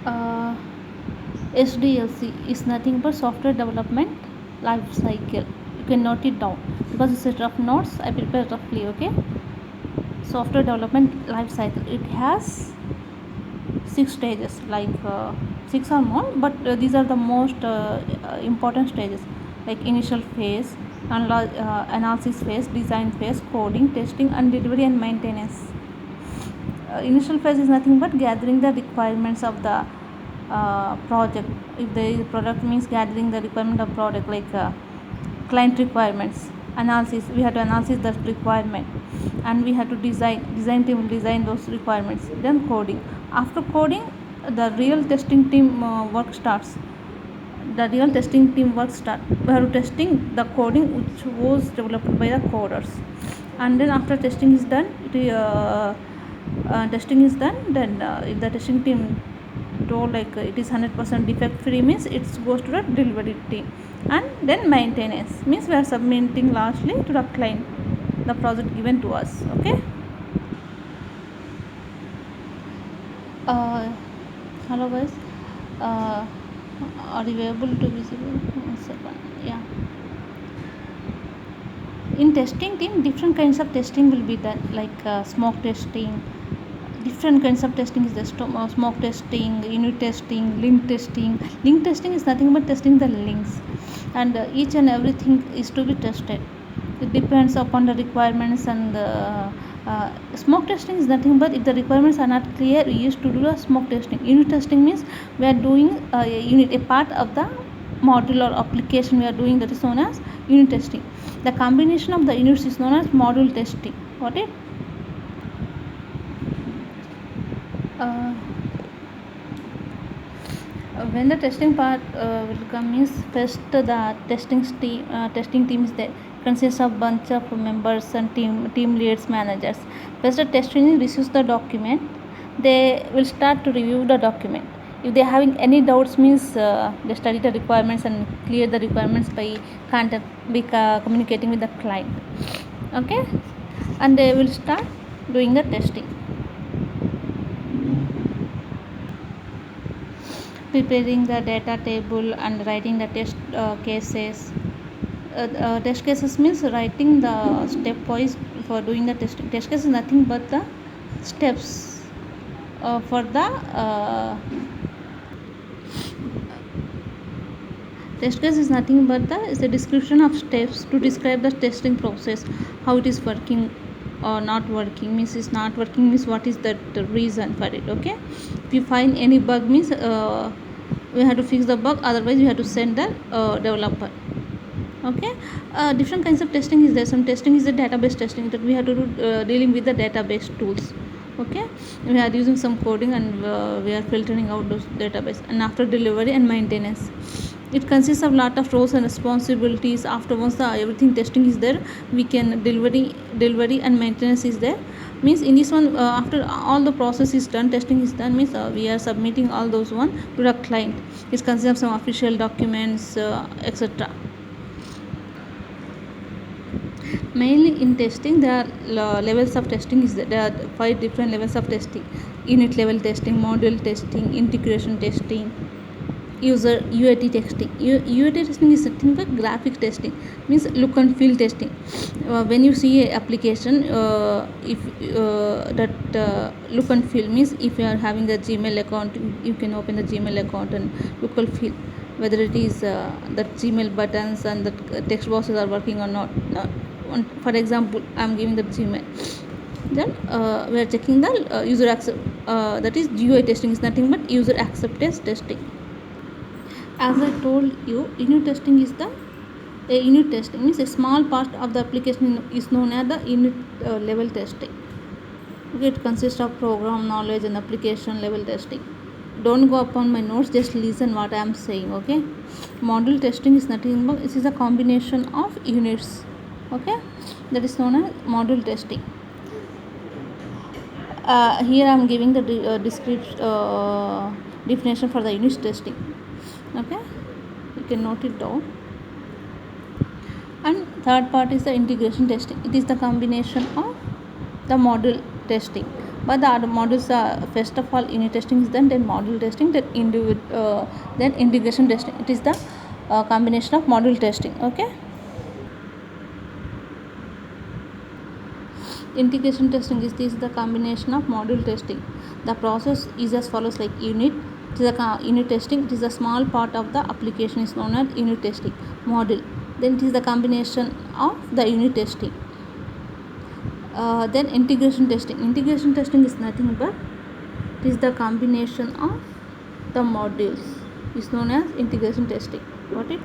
uh, SDLC is nothing but software development life cycle. You can note it down because it's a rough notes I prepared roughly. Okay, software development life cycle. It has 6 stages, like 6 or more, but these are the most important stages, like initial phase, analysis phase, design phase, coding, testing, and delivery and maintenance. Initial phase is nothing but gathering the requirements of the project. If the product means gathering the requirement of product, like client requirements. Analysis, we have to analyze that requirement, and we have to design team will design those requirements. Then coding. After coding, the real testing team work starts. The real testing team work start. We have to testing the coding which was developed by the coders, and then after testing is done, testing is done, then if the testing team told like it is 100% defect free, means it goes to the delivery team, and then maintenance means we are submitting lastly to the client the project given to us. Okay. uh, Hello guys. uh, are you able to visible? One second. Yeah. In testing team, different kinds of testing will be done, like smoke testing. Different kinds of testing is the smoke testing, unit testing, link testing. Link testing is nothing but testing the links, and each and everything is to be tested. It depends upon the requirements, and smoke testing is nothing but if the requirements are not clear, we used to do the smoke testing. Unit testing means we are doing a part of the module or application we are doing, that is known as unit testing. The combination of the units is known as module testing. Got it? uh, when the testing part will come is, first the testing team is there, consists of bunch of members and team leads, managers. First the testing receives the document, they will start to review the document. If they are having any doubts, means they study the requirements and clear the requirements by communicating with the client. Okay, and they will start doing the testing, preparing the data table and writing the test cases. Test cases means writing the stepwise for doing the testing. Test case is nothing but the steps for the test case is nothing but is a description of steps to describe the testing process, how it is working or not working. Means is not working means what is the reason for it. Okay, if you find any bug, means we have to fix the bug, otherwise we have to send the developer. Okay. Different kinds of testing is there. Some testing is the database testing, that we have to do dealing with the database tools. Okay, we are using some coding, and we are filtering out those database. And after delivery and maintenance, it consists of lot of roles and responsibilities. After once the everything testing is there, we can delivery and maintenance is there. Means in this one, after all the process is done, testing is done, means we are submitting all those one to the client. It consists of some official documents, etc. Mainly in testing, there are levels of testing is there are 5 different levels of testing: unit level testing, module testing, integration testing, user UAT testing. UAT testing is nothing but graphic testing, means look and feel testing. When you see a application, if that look and feel means, if you are having a Gmail account, you can open the Gmail account and look and feel whether it is the Gmail buttons and the text boxes are working or not. For example, I am giving the Gmail, then we are checking the user accept, that is GUI testing is nothing but user acceptance testing. As I told you, unit testing is unit testing means a small part of the application is known as the unit level testing. Okay, it consists of program knowledge and application level testing. Don't go upon my notes, just listen what I am saying. Okay, module testing is nothing but this is a combination of units. Okay, that is known as module testing. Here I am giving the definition for the unit testing. Okay, you can note it down. And third part is the integration testing. It is the combination of the module testing. but the other modules are first of all unit testing is done, then module testing, then integration testing. It is the combination of module testing. Okay, integration testing is the combination of module testing. The process is as follows, like unit. It is a unit testing. It is a small part of the application is known as unit testing. Module, then it is the combination of the unit testing. Then integration testing. Integration testing is nothing but it is the combination of the modules is known as integration testing. Got it?